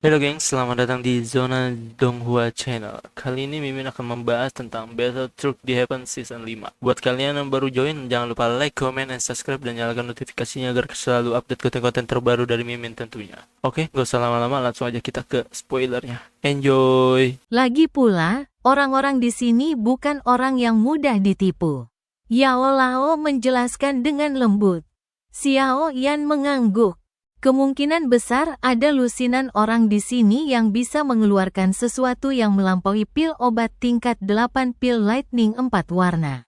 Halo gengs, selamat datang di Zona Donghua Channel. Kali ini Mimin akan membahas tentang Battle Truck di Heaven Season 5. Buat kalian yang baru join, jangan lupa like, comment, dan subscribe, dan nyalakan notifikasinya agar selalu update konten-konten terbaru dari Mimin tentunya. Oke, gak usah lama-lama, langsung aja kita ke spoilernya. Enjoy! Lagi pula, orang-orang di sini bukan orang yang mudah ditipu. Yao Lao menjelaskan dengan lembut. Xiao Yan mengangguk. Kemungkinan besar ada lusinan orang di sini yang bisa mengeluarkan sesuatu yang melampaui pil obat tingkat 8 pil lightning 4 warna.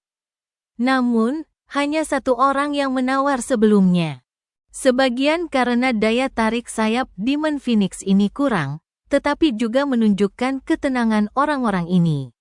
Namun, hanya satu orang yang menawar sebelumnya. Sebagian karena daya tarik sayap Demon Phoenix ini kurang, tetapi juga menunjukkan ketenangan orang-orang ini.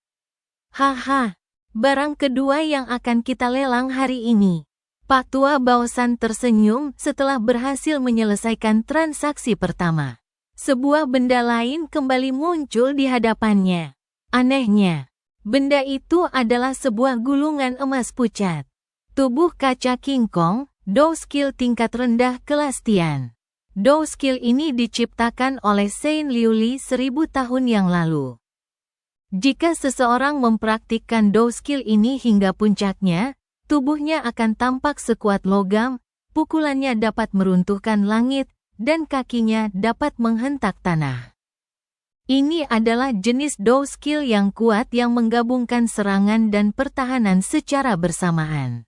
Haha, barang kedua yang akan kita lelang hari ini. Pak Tua Baosan tersenyum setelah berhasil menyelesaikan transaksi pertama. Sebuah benda lain kembali muncul di hadapannya. Anehnya, benda itu adalah sebuah gulungan emas pucat. Tubuh kaca King Kong, Dou skill tingkat rendah kelas Tian. Dou skill ini diciptakan oleh Saint Liuli 1000 tahun yang lalu. Jika seseorang mempraktikkan Dou skill ini hingga puncaknya, tubuhnya akan tampak sekuat logam, pukulannya dapat meruntuhkan langit, dan kakinya dapat menghentak tanah. Ini adalah jenis Dou skill yang kuat yang menggabungkan serangan dan pertahanan secara bersamaan.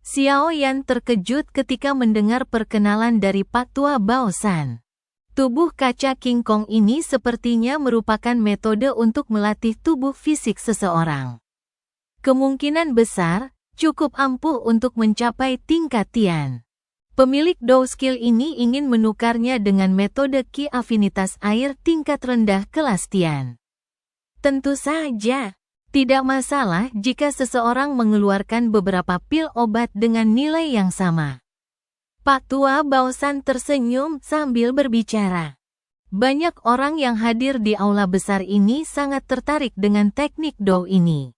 Xiao Yan terkejut ketika mendengar perkenalan dari Pak Tua Baosan. Tubuh kaca King Kong ini sepertinya merupakan metode untuk melatih tubuh fisik seseorang. Kemungkinan besar, cukup ampuh untuk mencapai tingkat Tian. Pemilik Dou skill ini ingin menukarnya dengan metode Ki afinitas air tingkat rendah kelas Tian. Tentu saja, tidak masalah jika seseorang mengeluarkan beberapa pil obat dengan nilai yang sama. Pak Tua Baosan tersenyum sambil berbicara. Banyak orang yang hadir di aula besar ini sangat tertarik dengan teknik Dou ini.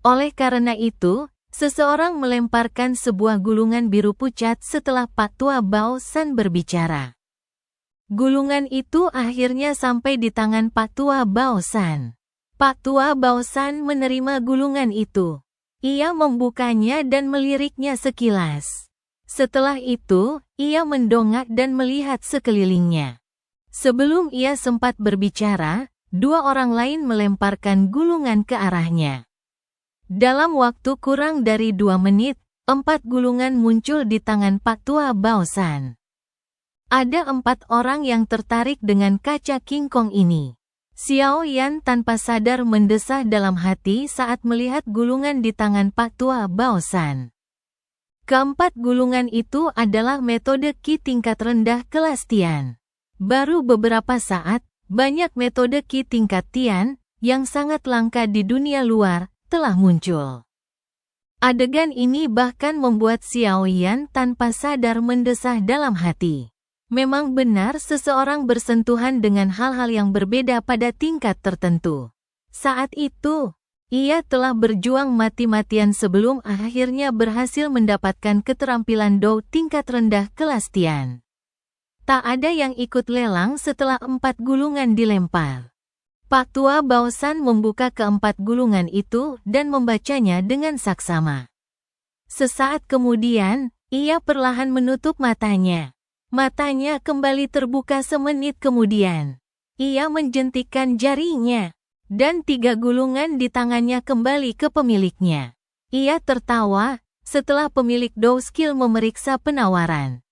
Oleh karena itu, seseorang melemparkan sebuah gulungan biru pucat setelah Pak Tua Baosan berbicara. Gulungan itu akhirnya sampai di tangan Pak Tua Baosan. Pak Tua Baosan menerima gulungan itu. Ia membukanya dan meliriknya sekilas. Setelah itu, ia mendongak dan melihat sekelilingnya. Sebelum ia sempat berbicara, dua orang lain melemparkan gulungan ke arahnya. Dalam waktu kurang dari 2 menit, 4 gulungan muncul di tangan Pak Tua Baosan. Ada 4 orang yang tertarik dengan kaca King Kong ini. Xiao Yan tanpa sadar mendesah dalam hati saat melihat gulungan di tangan Pak Tua Baosan. Keempat gulungan itu adalah metode Ki tingkat rendah kelas Tian. Baru beberapa saat, banyak metode Ki tingkat Tian, yang sangat langka di dunia luar, telah muncul. Adegan ini bahkan membuat Xiao Yan tanpa sadar mendesah dalam hati. Memang benar seseorang bersentuhan dengan hal-hal yang berbeda pada tingkat tertentu. Saat itu, ia telah berjuang mati-matian sebelum akhirnya berhasil mendapatkan keterampilan Dou tingkat rendah kelas Tian. Tak ada yang ikut lelang setelah 4 gulungan dilempar. Pak Tua Baosan membuka keempat gulungan itu dan membacanya dengan saksama. Sesaat kemudian, ia perlahan menutup matanya. Matanya kembali terbuka semenit kemudian. Ia menjentikkan jarinya, dan 3 gulungan di tangannya kembali ke pemiliknya. Ia tertawa setelah pemilik Dou skill memeriksa penawaran.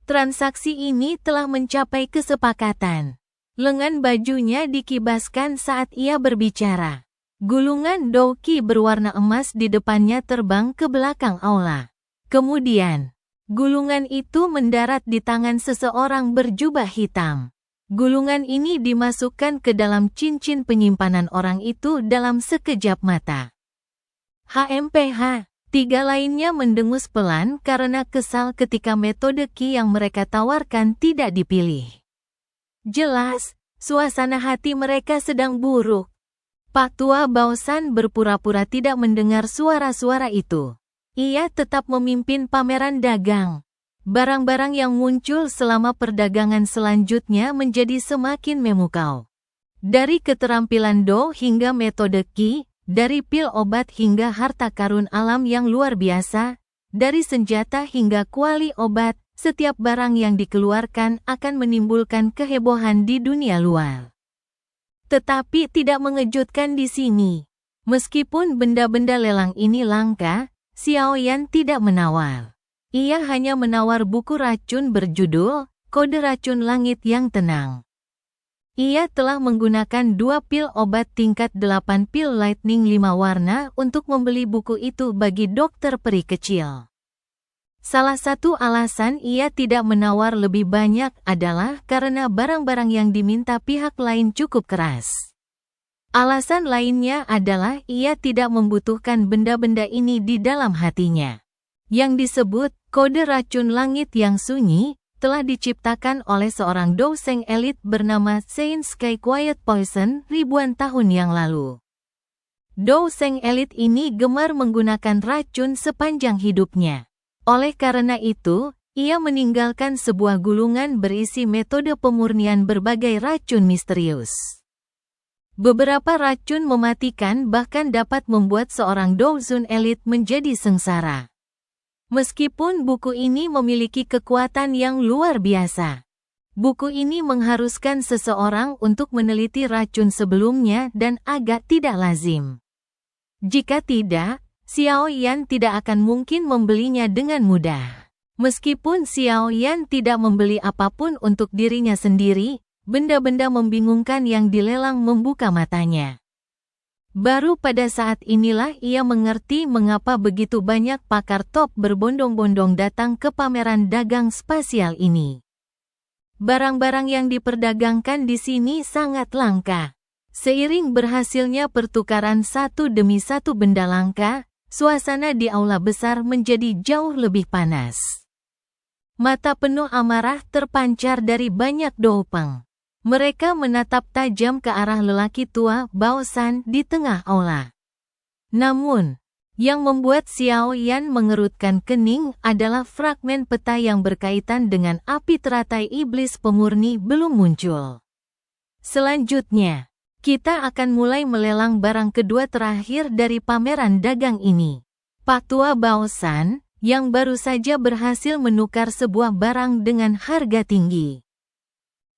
Transaksi ini telah mencapai kesepakatan. Lengan bajunya dikibaskan saat ia berbicara. Gulungan Dou Qi berwarna emas di depannya terbang ke belakang aula. Kemudian, gulungan itu mendarat di tangan seseorang berjubah hitam. Gulungan ini dimasukkan ke dalam cincin penyimpanan orang itu dalam sekejap mata. HMPH, 3 lainnya mendengus pelan karena kesal ketika metode Qi yang mereka tawarkan tidak dipilih. Jelas, suasana hati mereka sedang buruk. Pak Tua Baosan berpura-pura tidak mendengar suara-suara itu. Ia tetap memimpin pameran dagang. Barang-barang yang muncul selama perdagangan selanjutnya menjadi semakin memukau. Dari keterampilan Do hingga metode Qi, dari pil obat hingga harta karun alam yang luar biasa, dari senjata hingga kuali obat, setiap barang yang dikeluarkan akan menimbulkan kehebohan di dunia luar. Tetapi tidak mengejutkan di sini. Meskipun benda-benda lelang ini langka, Xiao Yan tidak menawar. Ia hanya menawar buku racun berjudul Kode Racun Langit yang Tenang. Ia telah menggunakan 2 pil obat tingkat 8 pil Lightning 5 warna untuk membeli buku itu bagi dokter peri kecil. Salah satu alasan ia tidak menawar lebih banyak adalah karena barang-barang yang diminta pihak lain cukup keras. Alasan lainnya adalah ia tidak membutuhkan benda-benda ini di dalam hatinya. Yang disebut kode racun langit yang sunyi telah diciptakan oleh seorang douseng elit bernama Saint Sky Quiet Poison ribuan tahun yang lalu. Douseng elit ini gemar menggunakan racun sepanjang hidupnya. Oleh karena itu, ia meninggalkan sebuah gulungan berisi metode pemurnian berbagai racun misterius. Beberapa racun mematikan bahkan dapat membuat seorang douzun elit menjadi sengsara. Meskipun buku ini memiliki kekuatan yang luar biasa, buku ini mengharuskan seseorang untuk meneliti racun sebelumnya dan agak tidak lazim. Jika tidak, Xiao Yan tidak akan mungkin membelinya dengan mudah. Meskipun Xiao Yan tidak membeli apapun untuk dirinya sendiri, benda-benda membingungkan yang dilelang membuka matanya. Baru pada saat inilah ia mengerti mengapa begitu banyak pakar top berbondong-bondong datang ke pameran dagang spasial ini. Barang-barang yang diperdagangkan di sini sangat langka. Seiring berhasilnya pertukaran satu demi satu benda langka, suasana di aula besar menjadi jauh lebih panas. Mata penuh amarah terpancar dari banyak doupeng. Mereka menatap tajam ke arah lelaki tua Bao San di tengah aula. Namun, yang membuat Xiao Yan mengerutkan kening adalah fragmen peta yang berkaitan dengan api teratai iblis pemurni belum muncul. Selanjutnya, kita akan mulai melelang barang kedua terakhir dari pameran dagang ini. Pak Tua Bao San, yang baru saja berhasil menukar sebuah barang dengan harga tinggi,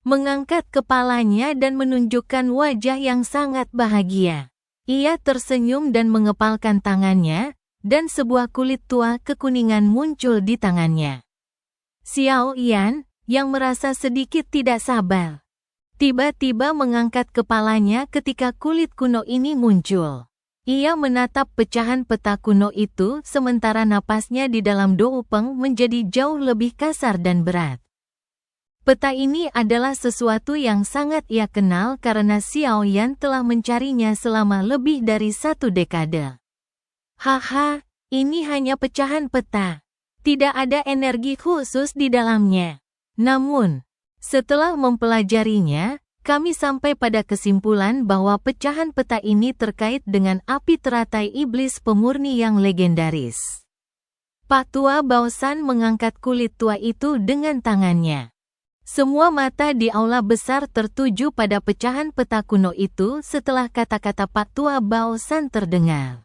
mengangkat kepalanya dan menunjukkan wajah yang sangat bahagia. Ia tersenyum dan mengepalkan tangannya, dan sebuah kulit tua kekuningan muncul di tangannya. Xiao Yan, yang merasa sedikit tidak sabar, tiba-tiba mengangkat kepalanya ketika kulit kuno ini muncul. Ia menatap pecahan peta kuno itu sementara napasnya di dalam doupeng menjadi jauh lebih kasar dan berat. Peta ini adalah sesuatu yang sangat ia kenal karena Xiao Yan telah mencarinya selama lebih dari 1 dekade. Haha, ini hanya pecahan peta. Tidak ada energi khusus di dalamnya. Namun, setelah mempelajarinya, kami sampai pada kesimpulan bahwa pecahan peta ini terkait dengan api teratai iblis pemurni yang legendaris. Pak Tua Bao San mengangkat kulit tua itu dengan tangannya. Semua mata di aula besar tertuju pada pecahan peta kuno itu setelah kata-kata Pak Tua Bao San terdengar.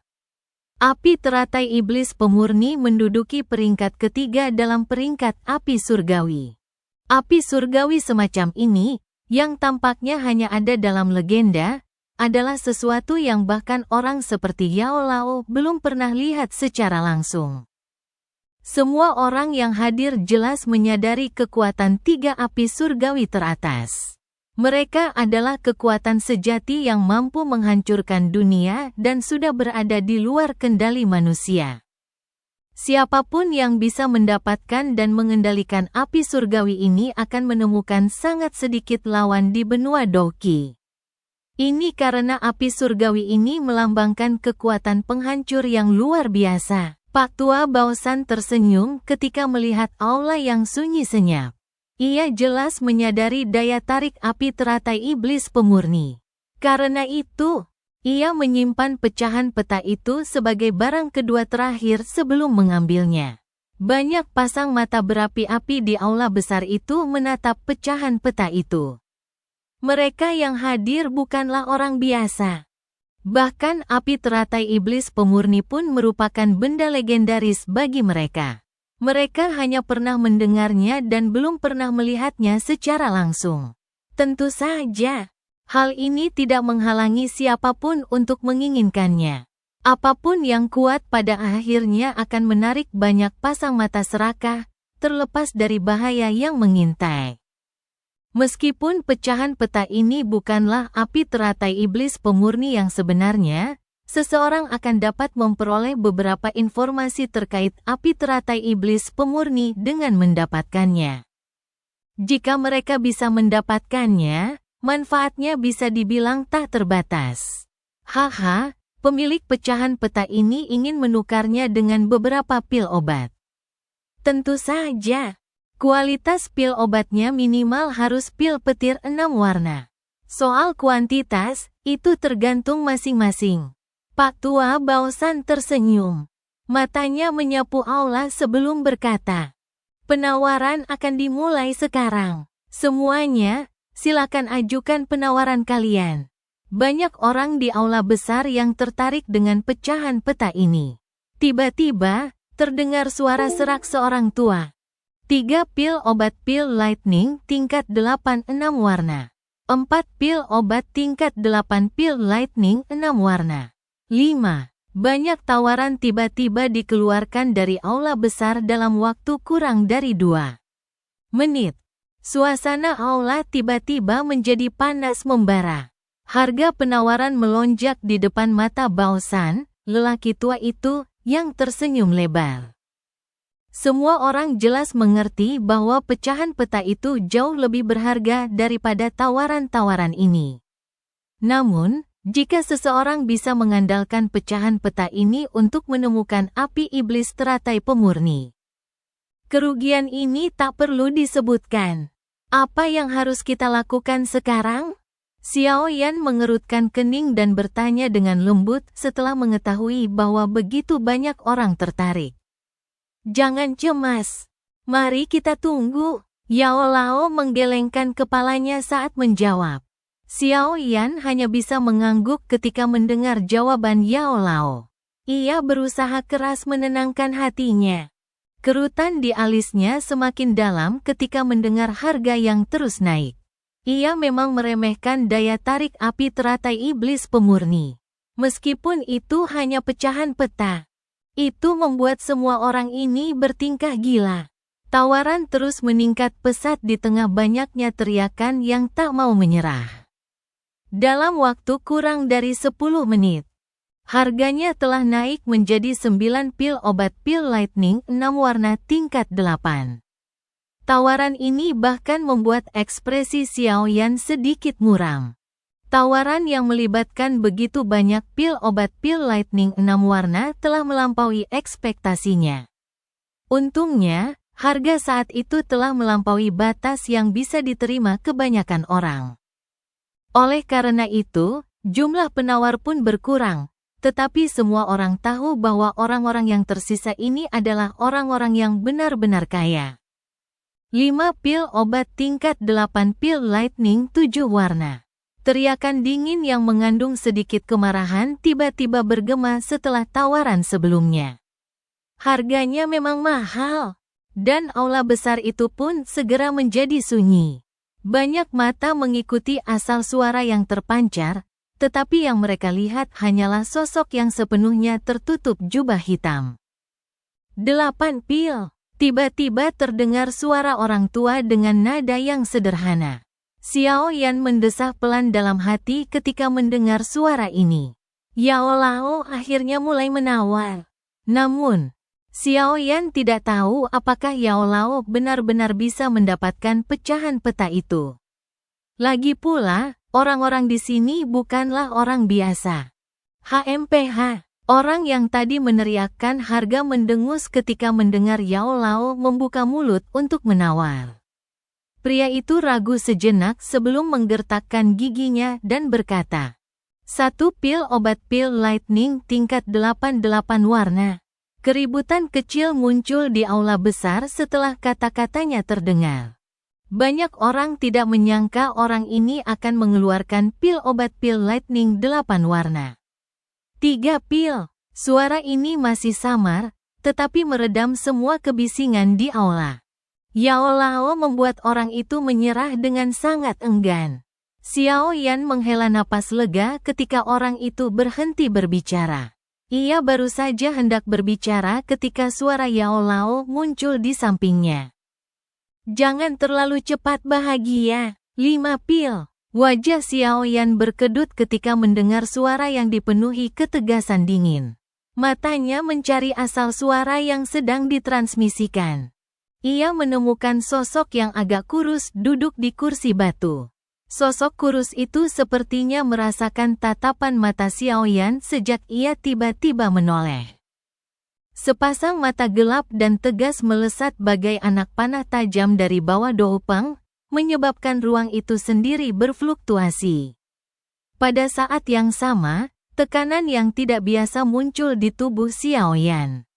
Api teratai iblis pemurni menduduki peringkat ketiga dalam peringkat api surgawi. Api surgawi semacam ini, yang tampaknya hanya ada dalam legenda, adalah sesuatu yang bahkan orang seperti Yao Lao belum pernah lihat secara langsung. Semua orang yang hadir jelas menyadari kekuatan 3 api surgawi teratas. Mereka adalah kekuatan sejati yang mampu menghancurkan dunia dan sudah berada di luar kendali manusia. Siapapun yang bisa mendapatkan dan mengendalikan api surgawi ini akan menemukan sangat sedikit lawan di benua Doqi. Ini karena api surgawi ini melambangkan kekuatan penghancur yang luar biasa. Pak Tua Bao San tersenyum ketika melihat aula yang sunyi senyap. Ia jelas menyadari daya tarik api teratai iblis pemurni. Karena itu, ia menyimpan pecahan peta itu sebagai barang kedua terakhir sebelum mengambilnya. Banyak pasang mata berapi-api di aula besar itu menatap pecahan peta itu. Mereka yang hadir bukanlah orang biasa. Bahkan api teratai iblis pemurni pun merupakan benda legendaris bagi mereka. Mereka hanya pernah mendengarnya dan belum pernah melihatnya secara langsung. Tentu saja, hal ini tidak menghalangi siapapun untuk menginginkannya. Apapun yang kuat pada akhirnya akan menarik banyak pasang mata serakah, terlepas dari bahaya yang mengintai. Meskipun pecahan peta ini bukanlah api teratai iblis pemurni yang sebenarnya, seseorang akan dapat memperoleh beberapa informasi terkait api teratai iblis pemurni dengan mendapatkannya. Jika mereka bisa mendapatkannya, manfaatnya bisa dibilang tak terbatas. Haha. Pemilik pecahan peta ini ingin menukarnya dengan beberapa pil obat. Tentu saja, kualitas pil obatnya minimal harus pil petir 6 warna. Soal kuantitas, itu tergantung masing-masing. Pak Tua Baosan tersenyum. Matanya menyapu aula sebelum berkata, "Penawaran akan dimulai sekarang. Semuanya, silakan ajukan penawaran kalian." Banyak orang di aula besar yang tertarik dengan pecahan peta ini. Tiba-tiba, terdengar suara serak seorang tua. 3 pil obat pil lightning tingkat 8-6 warna. 4 pil obat tingkat 8 pil lightning 6 warna. 5. Banyak tawaran tiba-tiba dikeluarkan dari aula besar dalam waktu kurang dari 2 menit. Suasana aula tiba-tiba menjadi panas membara. Harga penawaran melonjak di depan mata Baosan, lelaki tua itu, yang tersenyum lebar. Semua orang jelas mengerti bahwa pecahan peta itu jauh lebih berharga daripada tawaran-tawaran ini. Namun, jika seseorang bisa mengandalkan pecahan peta ini untuk menemukan api iblis teratai pemurni, kerugian ini tak perlu disebutkan. Apa yang harus kita lakukan sekarang? Xiao Yan mengerutkan kening dan bertanya dengan lembut setelah mengetahui bahwa begitu banyak orang tertarik. "Jangan cemas. Mari kita tunggu." Yao Lao menggelengkan kepalanya saat menjawab. Xiao Yan hanya bisa mengangguk ketika mendengar jawaban Yao Lao. Ia berusaha keras menenangkan hatinya. Kerutan di alisnya semakin dalam ketika mendengar harga yang terus naik. Ia memang meremehkan daya tarik api teratai iblis pemurni. Meskipun itu hanya pecahan peta, itu membuat semua orang ini bertingkah gila. Tawaran terus meningkat pesat di tengah banyaknya teriakan yang tak mau menyerah. Dalam waktu kurang dari 10 menit, harganya telah naik menjadi 9 pil obat pil lightning 6 warna tingkat 8. Tawaran ini bahkan membuat ekspresi Xiao Yan sedikit muram. Tawaran yang melibatkan begitu banyak pil obat pil lightning 6 warna telah melampaui ekspektasinya. Untungnya, harga saat itu telah melampaui batas yang bisa diterima kebanyakan orang. Oleh karena itu, jumlah penawar pun berkurang, tetapi semua orang tahu bahwa orang-orang yang tersisa ini adalah orang-orang yang benar-benar kaya. 5 pil obat tingkat 8 pil lightning 7 warna. Teriakan dingin yang mengandung sedikit kemarahan tiba-tiba bergema setelah tawaran sebelumnya. Harganya memang mahal, dan aula besar itu pun segera menjadi sunyi. Banyak mata mengikuti asal suara yang terpancar, tetapi yang mereka lihat hanyalah sosok yang sepenuhnya tertutup jubah hitam. 8 pil. Tiba-tiba terdengar suara orang tua dengan nada yang sederhana. Xiao Yan mendesah pelan dalam hati ketika mendengar suara ini. Yao Lao akhirnya mulai menawar. Namun, Xiao Yan tidak tahu apakah Yao Lao benar-benar bisa mendapatkan pecahan peta itu. Lagi pula, orang-orang di sini bukanlah orang biasa. HMPH. Orang yang tadi meneriakkan harga mendengus ketika mendengar Yao Lao membuka mulut untuk menawar. Pria itu ragu sejenak sebelum menggertakkan giginya dan berkata, 1 pil obat pil lightning tingkat 8 warna. Keributan kecil muncul di aula besar setelah kata-katanya terdengar. Banyak orang tidak menyangka orang ini akan mengeluarkan pil obat pil Lightning 8 warna. 3 pil. Suara ini masih samar, tetapi meredam semua kebisingan di aula. Yao Lao membuat orang itu menyerah dengan sangat enggan. Xiao Yan menghela napas lega ketika orang itu berhenti berbicara. Ia baru saja hendak berbicara ketika suara Yao Lao muncul di sampingnya. Jangan terlalu cepat bahagia. 5 pil. Wajah Xiao Yan berkedut ketika mendengar suara yang dipenuhi ketegasan dingin. Matanya mencari asal suara yang sedang ditransmisikan. Ia menemukan sosok yang agak kurus duduk di kursi batu. Sosok kurus itu sepertinya merasakan tatapan mata Xiao Yan sejak ia tiba-tiba menoleh. Sepasang mata gelap dan tegas melesat bagai anak panah tajam dari bawah Doupeng, menyebabkan ruang itu sendiri berfluktuasi. Pada saat yang sama, tekanan yang tidak biasa muncul di tubuh Xiao Yan.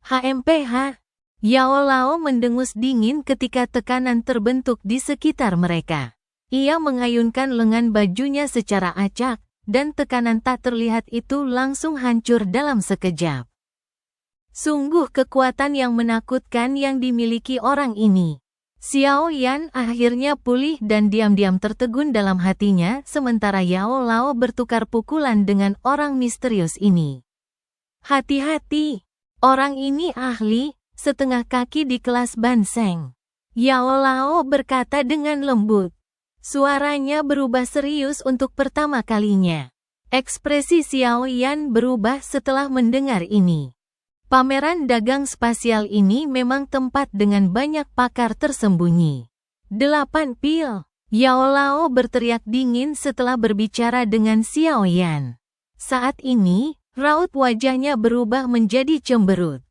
HMPH. Yao Lao mendengus dingin ketika tekanan terbentuk di sekitar mereka. Ia mengayunkan lengan bajunya secara acak, dan tekanan tak terlihat itu langsung hancur dalam sekejap. Sungguh kekuatan yang menakutkan yang dimiliki orang ini. Xiao Yan akhirnya pulih dan diam-diam tertegun dalam hatinya sementara Yao Lao bertukar pukulan dengan orang misterius ini. Hati-hati, orang ini ahli, setengah kaki di kelas Banseng. Yao Lao berkata dengan lembut. Suaranya berubah serius untuk pertama kalinya. Ekspresi Xiao Yan berubah setelah mendengar ini. Pameran dagang spasial ini memang tempat dengan banyak pakar tersembunyi. 8 pil. Yao Lao berteriak dingin setelah berbicara dengan Xiao Yan. Saat ini, raut wajahnya berubah menjadi cemberut.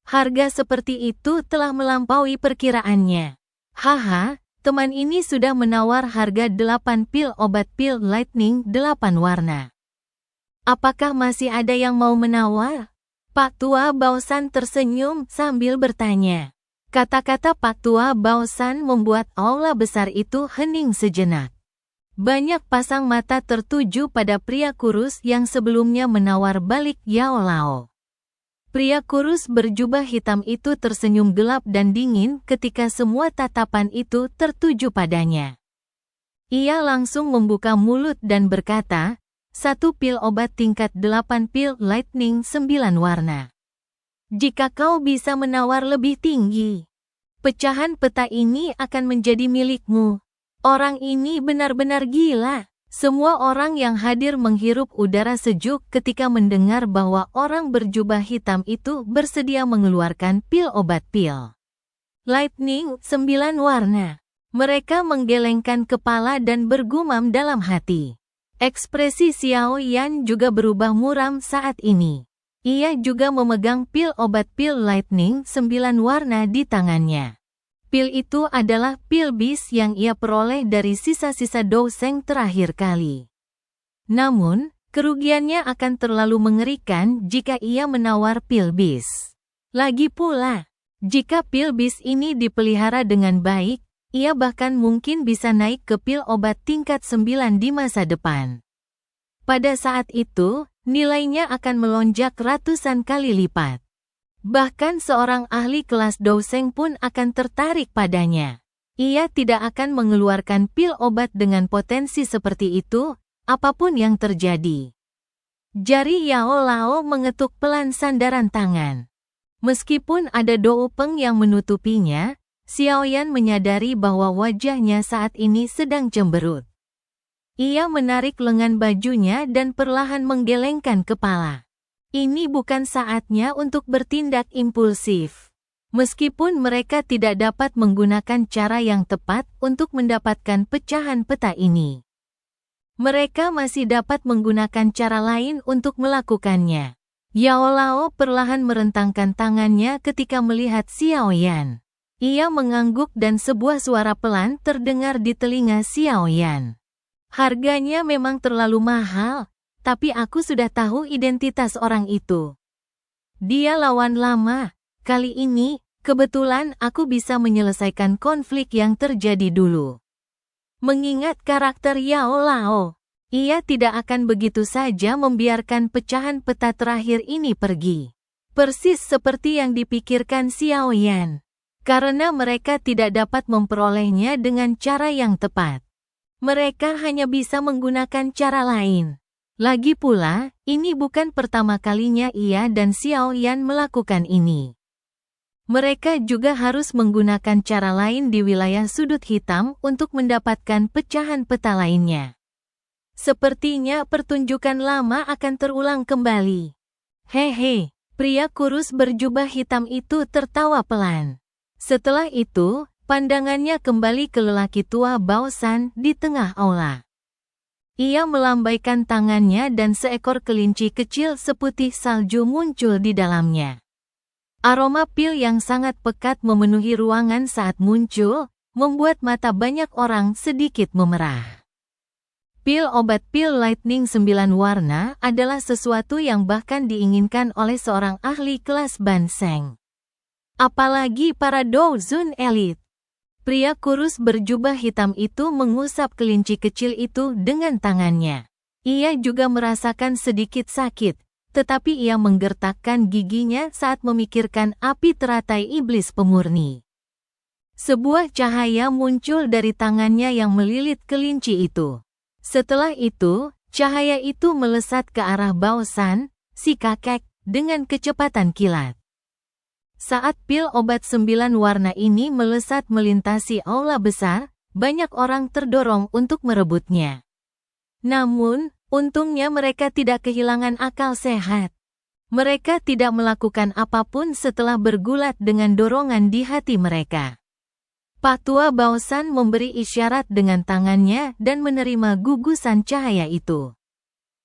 Harga seperti itu telah melampaui perkiraannya. Haha, teman ini sudah menawar harga 8 pil obat pil Lightning 8 warna. Apakah masih ada yang mau menawar? Pak Tua Baosan tersenyum sambil bertanya. Kata-kata Pak Tua Baosan membuat aula besar itu hening sejenak. Banyak pasang mata tertuju pada pria kurus yang sebelumnya menawar balik Yao Lao. Pria kurus berjubah hitam itu tersenyum gelap dan dingin ketika semua tatapan itu tertuju padanya. Ia langsung membuka mulut dan berkata, 1 pil obat tingkat 8 pil Lightning 9 warna. Jika kau bisa menawar lebih tinggi, pecahan peta ini akan menjadi milikmu. Orang ini benar-benar gila. Semua orang yang hadir menghirup udara sejuk ketika mendengar bahwa orang berjubah hitam itu bersedia mengeluarkan pil obat pil Lightning 9 warna. Mereka menggelengkan kepala dan bergumam dalam hati. Ekspresi Xiao Yan juga berubah muram saat ini. Ia juga memegang pil obat pil Lightning 9 warna di tangannya. Pil itu adalah pil bis yang ia peroleh dari sisa-sisa douseng terakhir kali. Namun, kerugiannya akan terlalu mengerikan jika ia menawar pil bis. Lagi pula, jika pil bis ini dipelihara dengan baik, ia bahkan mungkin bisa naik ke pil obat tingkat 9 di masa depan. Pada saat itu, nilainya akan melonjak ratusan kali lipat. Bahkan seorang ahli kelas douseng pun akan tertarik padanya. Ia tidak akan mengeluarkan pil obat dengan potensi seperti itu, apapun yang terjadi. Jari Yao Lao mengetuk pelan sandaran tangan. Meskipun ada Doupeng yang menutupinya, Xiao Yan menyadari bahwa wajahnya saat ini sedang cemberut. Ia menarik lengan bajunya dan perlahan menggelengkan kepala. Ini bukan saatnya untuk bertindak impulsif. Meskipun mereka tidak dapat menggunakan cara yang tepat untuk mendapatkan pecahan peta ini, mereka masih dapat menggunakan cara lain untuk melakukannya. Yao Lao perlahan merentangkan tangannya ketika melihat Xiao Yan. Ia mengangguk dan sebuah suara pelan terdengar di telinga Xiao Yan. Harganya memang terlalu mahal, tapi aku sudah tahu identitas orang itu. Dia lawan lama. Kali ini, kebetulan aku bisa menyelesaikan konflik yang terjadi dulu. Mengingat karakter Yao Lao, ia tidak akan begitu saja membiarkan pecahan peta terakhir ini pergi. Persis seperti yang dipikirkan Xiao Yan. Karena mereka tidak dapat memperolehnya dengan cara yang tepat. Mereka hanya bisa menggunakan cara lain. Lagi pula, ini bukan pertama kalinya ia dan Xiao Yan melakukan ini. Mereka juga harus menggunakan cara lain di wilayah sudut hitam untuk mendapatkan pecahan peta lainnya. Sepertinya pertunjukan lama akan terulang kembali. Hehe, pria kurus berjubah hitam itu tertawa pelan. Setelah itu, pandangannya kembali ke lelaki tua Baosan di tengah aula. Ia melambaikan tangannya dan seekor kelinci kecil seputih salju muncul di dalamnya. Aroma pil yang sangat pekat memenuhi ruangan saat muncul, membuat mata banyak orang sedikit memerah. Pil obat pil Lightning 9 warna adalah sesuatu yang bahkan diinginkan oleh seorang ahli kelas Banseng. Apalagi para Douzun Elite. Pria kurus berjubah hitam itu mengusap kelinci kecil itu dengan tangannya. Ia juga merasakan sedikit sakit, tetapi ia menggertakkan giginya saat memikirkan api teratai iblis pemurni. Sebuah cahaya muncul dari tangannya yang melilit kelinci itu. Setelah itu, cahaya itu melesat ke arah Baosan, si kakek, dengan kecepatan kilat. Saat pil obat 9 warna ini melesat melintasi aula besar, banyak orang terdorong untuk merebutnya. Namun, untungnya mereka tidak kehilangan akal sehat. Mereka tidak melakukan apapun setelah bergulat dengan dorongan di hati mereka. Pak Tua Baosan memberi isyarat dengan tangannya dan menerima gugusan cahaya itu.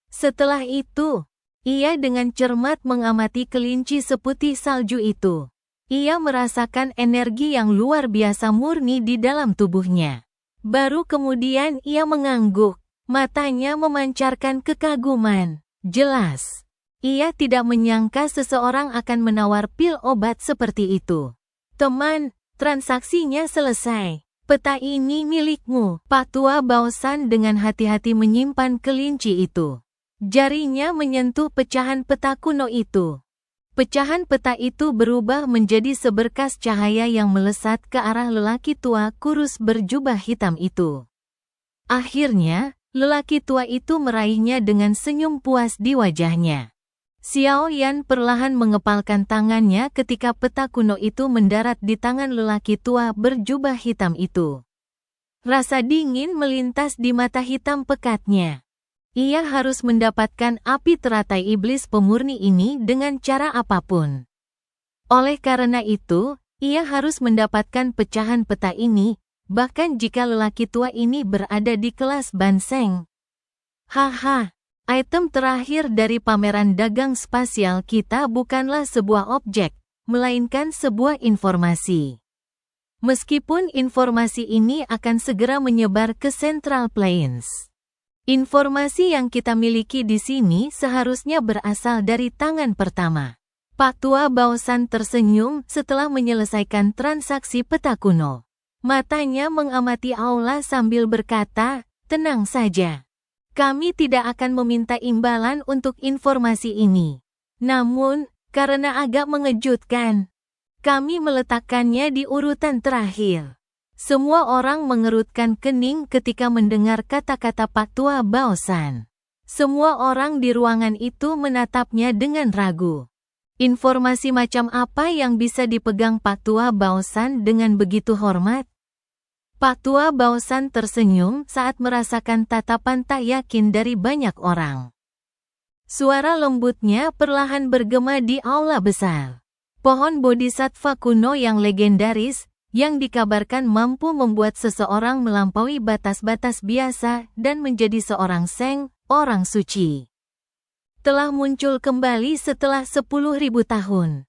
Setelah itu, ia dengan cermat mengamati kelinci seputih salju itu. Ia merasakan energi yang luar biasa murni di dalam tubuhnya. Baru kemudian ia mengangguk, matanya memancarkan kekaguman. Jelas, ia tidak menyangka seseorang akan menawar pil obat seperti itu. Teman, transaksinya selesai. Peta ini milikmu. Pak Tua Baosan dengan hati-hati menyimpan kelinci itu. Jarinya menyentuh pecahan peta kuno itu. Pecahan peta itu berubah menjadi seberkas cahaya yang melesat ke arah lelaki tua kurus berjubah hitam itu. Akhirnya, lelaki tua itu meraihnya dengan senyum puas di wajahnya. Xiao Yan perlahan mengepalkan tangannya ketika peta kuno itu mendarat di tangan lelaki tua berjubah hitam itu. Rasa dingin melintas di mata hitam pekatnya. Ia harus mendapatkan api teratai iblis pemurni ini dengan cara apapun. Oleh karena itu, ia harus mendapatkan pecahan peta ini, bahkan jika lelaki tua ini berada di kelas Banseng. Haha, item terakhir dari pameran dagang spasial kita bukanlah sebuah objek, melainkan sebuah informasi. Meskipun informasi ini akan segera menyebar ke Central Plains. Informasi yang kita miliki di sini seharusnya berasal dari tangan pertama. Pak Tua Baosan tersenyum setelah menyelesaikan transaksi peta kuno. Matanya mengamati aula sambil berkata, tenang saja. Kami tidak akan meminta imbalan untuk informasi ini. Namun, karena agak mengejutkan, kami meletakkannya di urutan terakhir. Semua orang mengerutkan kening ketika mendengar kata-kata Pak Tua Baosan. Semua orang di ruangan itu menatapnya dengan ragu. Informasi macam apa yang bisa dipegang Pak Tua Baosan dengan begitu hormat? Pak Tua Baosan tersenyum saat merasakan tatapan tak yakin dari banyak orang. Suara lembutnya perlahan bergema di aula besar. Pohon bodhisattva kuno yang legendaris, yang dikabarkan mampu membuat seseorang melampaui batas-batas biasa dan menjadi seorang seng, orang suci. Telah muncul kembali setelah 10.000 tahun.